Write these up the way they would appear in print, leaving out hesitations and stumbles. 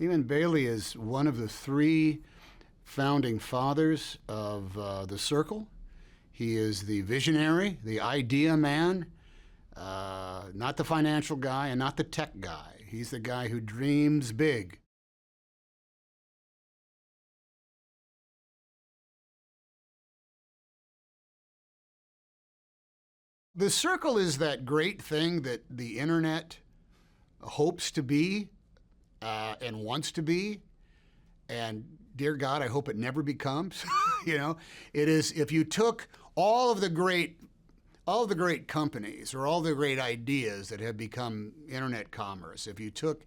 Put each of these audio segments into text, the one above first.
Eamon Bailey is one of the three founding fathers of the Circle. He is the visionary, the idea man, not the financial guy and not the tech guy. He's the guy who dreams big. The Circle is that great thing that the internet hopes to be and wants to be, and dear God, I hope it never becomes. It is. If you took all of the great companies or all the great ideas that have become internet commerce, if you took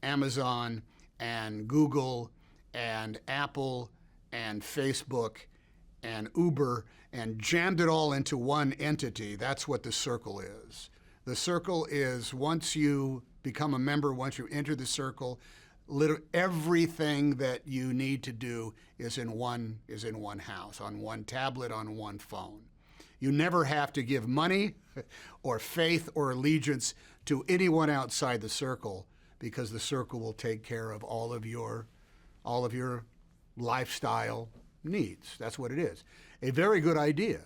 Amazon and Google and Apple and Facebook and Uber and jammed it all into one entity, that's what the Circle is. The Circle is, once you become a member, once you enter the Circle, everything that you need to do is in one house, on one tablet, on one phone. You never have to give money or faith or allegiance to anyone outside the Circle, because the Circle will take care of all of your lifestyle needs. That's what it is. A very good idea.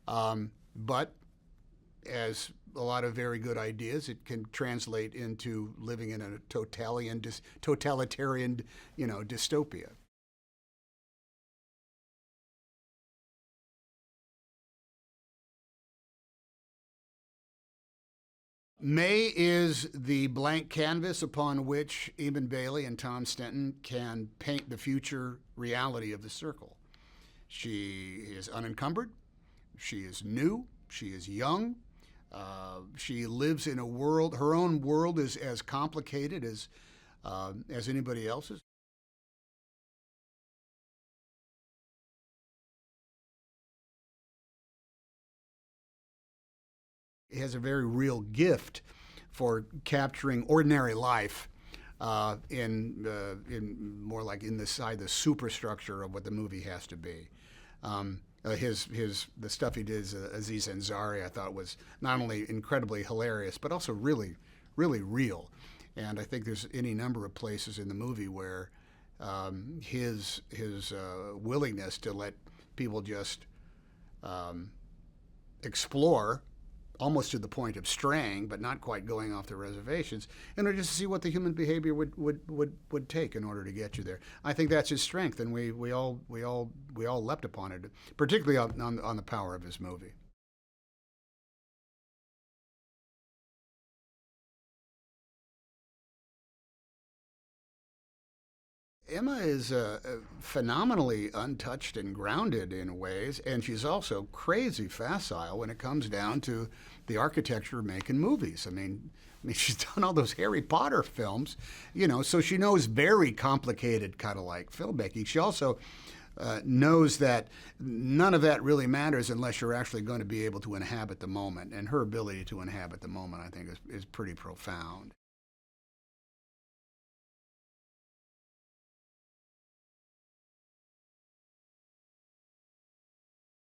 But as a lot of very good ideas, it can translate into living in a totalitarian dystopia. May is the blank canvas upon which Eamon Bailey and Tom Stenton can paint the future reality of the Circle. She is unencumbered. She is new. She is young. She lives in a world. Her own world is as complicated as anybody else's. It has a very real gift for capturing ordinary life in more like inside the superstructure of what the movie has to be. The stuff he did as Aziz Ansari, I thought, was not only incredibly hilarious but also really, really real. And I think there's any number of places in the movie where his willingness to let people just explore, almost to the point of straying, but not quite going off the reservations, in order just to see what the human behavior would take in order to get you there. I think that's his strength, and we all leapt upon it, particularly on the power of his movie. Emma is phenomenally untouched and grounded in ways, and she's also crazy facile when it comes down to the architecture of making movies. I mean, she's done all those Harry Potter films, so she knows very complicated kind of like filmmaking. She also knows that none of that really matters unless you're actually going to be able to inhabit the moment, and her ability to inhabit the moment, I think, is pretty profound.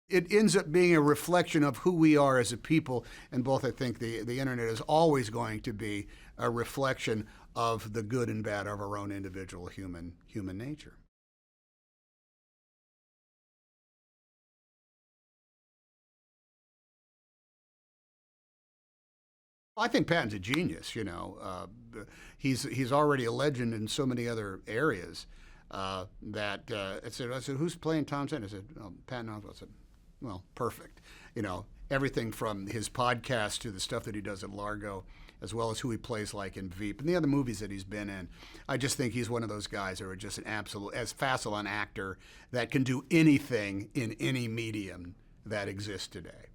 It ends up being a reflection of who we are as a people, and both, I think, the internet is always going to be a reflection of the good and bad of our own individual human nature. I think Patton's a genius. He's already a legend in so many other areas that I said, who's playing Tom Stenton? I said, oh, Patton Oswalt. I said, well, perfect. Everything from his podcast to the stuff that he does at Largo, as well as who he plays like in Veep and the other movies that he's been in. I just think he's one of those guys who are just an absolute, as facile an actor that can do anything in any medium that exists today.